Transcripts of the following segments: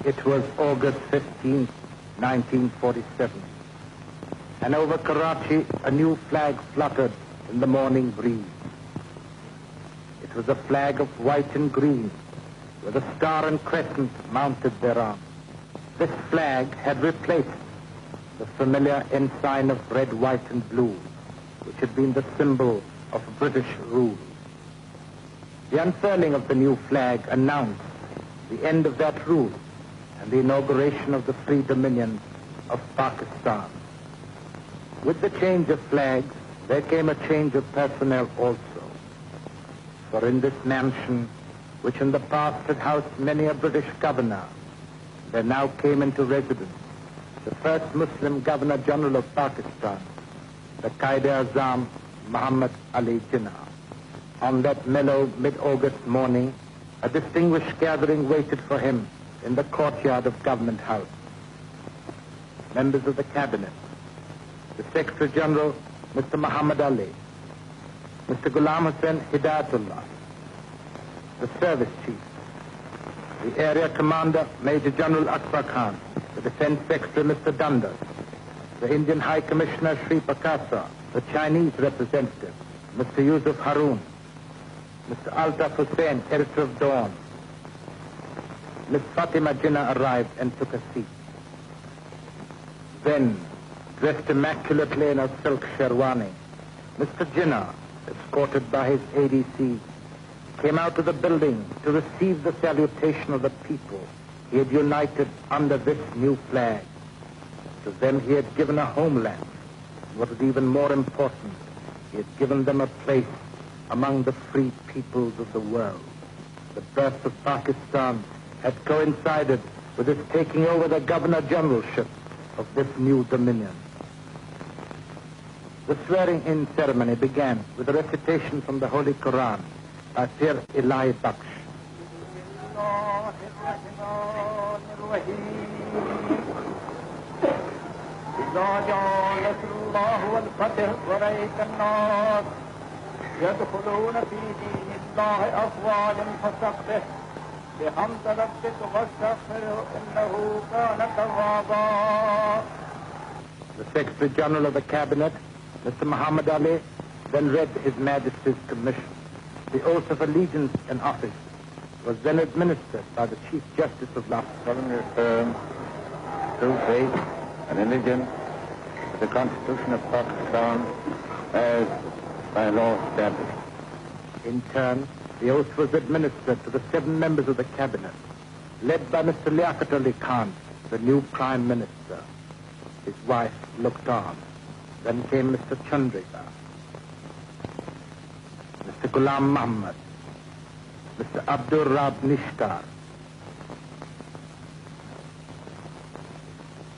It was August 15, 1947, and over Karachi a new flag fluttered in the morning breeze. It was a flag of white and green, with a star and crescent mounted thereon. This flag had replaced the familiar ensign of red, white, and blue, which had been the symbol of British rule. The unfurling of the new flag announced the end of that rule and the inauguration of the free dominion of Pakistan. With the change of flags, there came a change of personnel also. For in this mansion, which in the past had housed many a British governor, there now came into residence the first Muslim Governor-General of Pakistan, the Quaid-i-AZAM, Muhammad Ali Jinnah. On that mellow mid-August morning, a distinguished gathering waited for him in the courtyard of Government House. Members of the Cabinet, the Secretary General, Mr. Muhammad Ali, Mr. Ghulam Hussain Hidayatullah, the Service Chief, the Area Commander, Major General Akbar Khan, the Defense Secretary, Mr. Dundas, the Indian High Commissioner, Sri Pakasa, the Chinese representative, Mr. Yusuf Haroon, Mr. Altaf Hussain, editor of Dawn. Miss Fatima Jinnah arrived and took a seat. Then, dressed immaculately in a silk sherwani, Mr. Jinnah, escorted by his ADC, came out of the building to receive the salutation of the people he had united under this new flag. To them he had given a homeland. What was even more important, he had given them a place among the free peoples of the world. The birth of Pakistan had coincided with his taking over the Governor-Generalship of this new dominion. The swearing-in ceremony began with a recitation from the Holy Quran by Sir Ilahi Baksh. يدخلون في دين الله أفواجا فاستغفره بحمد ربك واستغفره إنه كان توابا. The Secretary General of the Cabinet, Mr. Muhammad Ali, then read His Majesty's commission. The oath of allegiance and office was then administered by the Chief Justice of Lahore. Solemnly affirm true faith and allegiance to the Constitution of Pakistan as by law established. In turn, the oath was administered to the 7 members of the Cabinet, led by Mr. Liaquat Ali Khan, the new Prime Minister. His wife looked on. Then came Mr. Chandrika, Mr. Ghulam Muhammad, Mr. Abdur Rab Nishkar,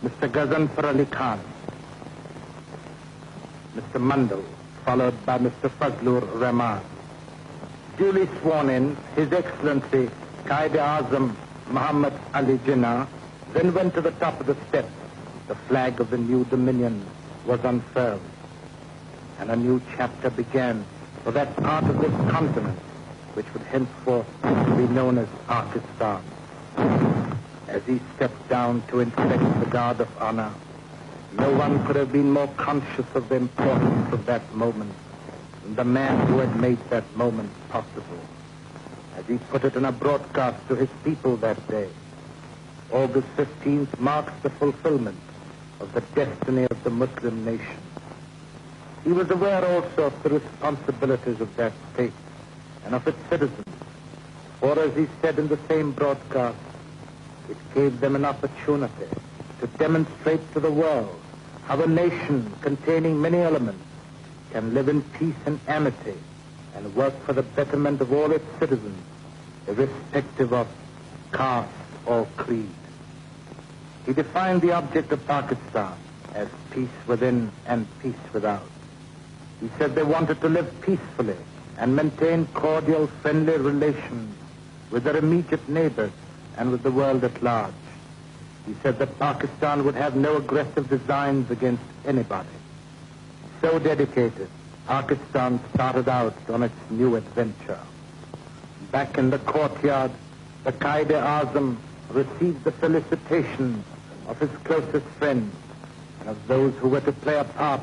Mr. Ghazanfar Ali Khan, Mr. Mandal, followed by Mr. Fazlur Rahman. Duly sworn in, His Excellency Quaid-i-AZAM Muhammad Ali Jinnah then went to the top of the steps. The flag of the new dominion was unfurled, and a new chapter began for that part of this continent which would henceforth be known as Pakistan. As he stepped down to inspect the guard of honor, no one could have been more conscious of the importance of that moment than the man who had made that moment possible. As he put it in a broadcast to his people that day, August 15th marks the fulfillment of the destiny of the Muslim nation. He was aware also of the responsibilities of that state and of its citizens, for as he said in the same broadcast, it gave them an opportunity to demonstrate to the world how a nation containing many elements can live in peace and amity and work for the betterment of all its citizens, irrespective of caste or creed. He defined the object of Pakistan as peace within and peace without. He said they wanted to live peacefully and maintain cordial, friendly relations with their immediate neighbors and with the world at large. He said that Pakistan would have no aggressive designs against anybody. So dedicated, Pakistan started out on its new adventure. Back in the courtyard, the Quaid-i-AZAM received the felicitations of his closest friends and of those who were to play a part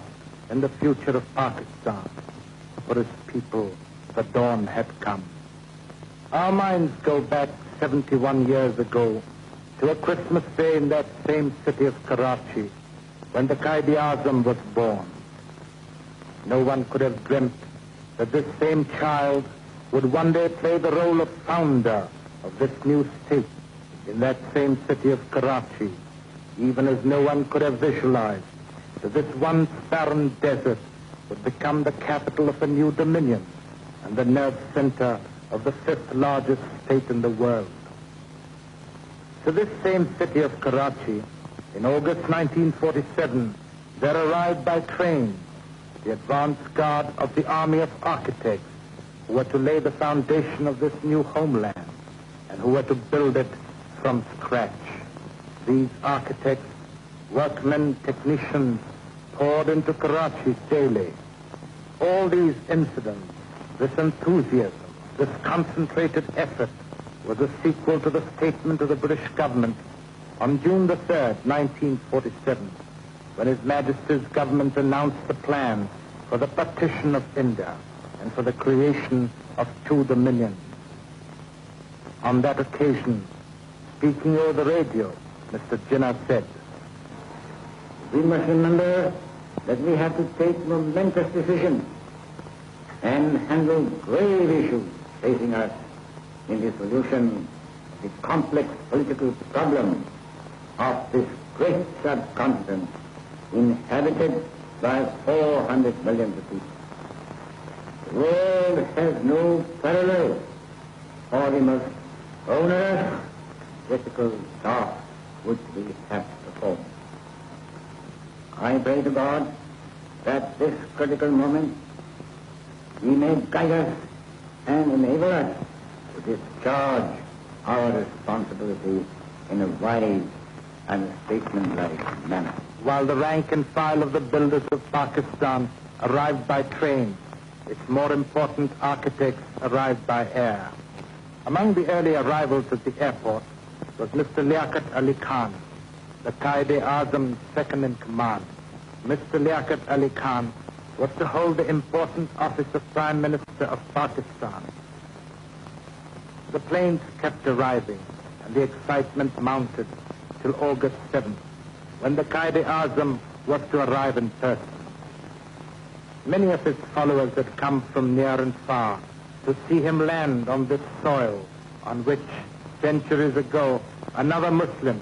in the future of Pakistan. For his people, the dawn had come. Our minds go back 71 years ago to a Christmas day in that same city of Karachi when the Quaid-i-AZAM was born. No one could have dreamt that this same child would one day play the role of founder of this new state in that same city of Karachi, even as no one could have visualized that this once barren desert would become the capital of a new dominion and the nerve center of the fifth largest state in the world. To this same city of Karachi, in August 1947, there arrived by train the advance guard of the army of architects who were to lay the foundation of this new homeland and who were to build it from scratch. These architects, workmen, technicians, poured into Karachi daily. All these incidents, this enthusiasm, this concentrated effort was a sequel to the statement of the British government on June the 3rd, 1947, when His Majesty's government announced the plan for the partition of India and for the creation of two dominions. On that occasion, speaking over the radio, Mr. Jinnah said, "We must remember that we have to take momentous decisions and handle grave issues facing us in the solution of the complex political problems of this great subcontinent inhabited by 400 million people. The world has no parallel for the most onerous, difficult task which we have to perform. I pray to God that this critical moment He may guide us and enable us to discharge our responsibility in a wise and statesmanlike manner." While the rank and file of the builders of Pakistan arrived by train, its more important architects arrived by air. Among the early arrivals at the airport was Mr. Liaquat Ali Khan, the Quaid-i-AZAM's second in command. Mr. Liaquat Ali Khan was to hold the important office of Prime Minister of Pakistan. The planes kept arriving, and the excitement mounted till August 7th, when the Quaid-i-AZAM was to arrive in person. Many of his followers had come from near and far to see him land on this soil on which, centuries ago, another Muslim,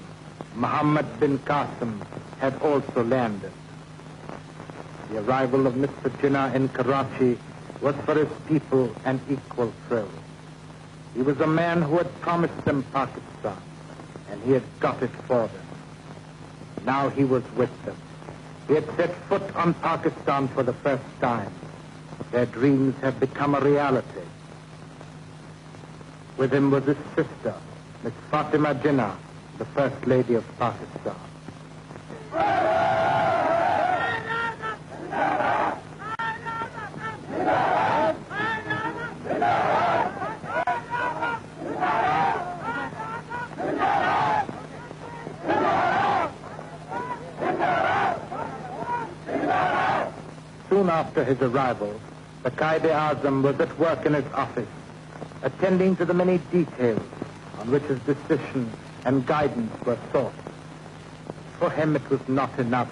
Muhammad bin Qasim, had also landed. The arrival of Mr. Jinnah in Karachi was for his people an equal thrill. He was a man who had promised them Pakistan, and he had got it for them. Now he was with them. He had set foot on Pakistan for the first time. Their dreams had become a reality. With him was his sister, Miss Fatima Jinnah, the First Lady of Pakistan. Soon after his arrival, the Quaid-i-AZAM was at work in his office, attending to the many details on which his decision and guidance were sought. For him it was not enough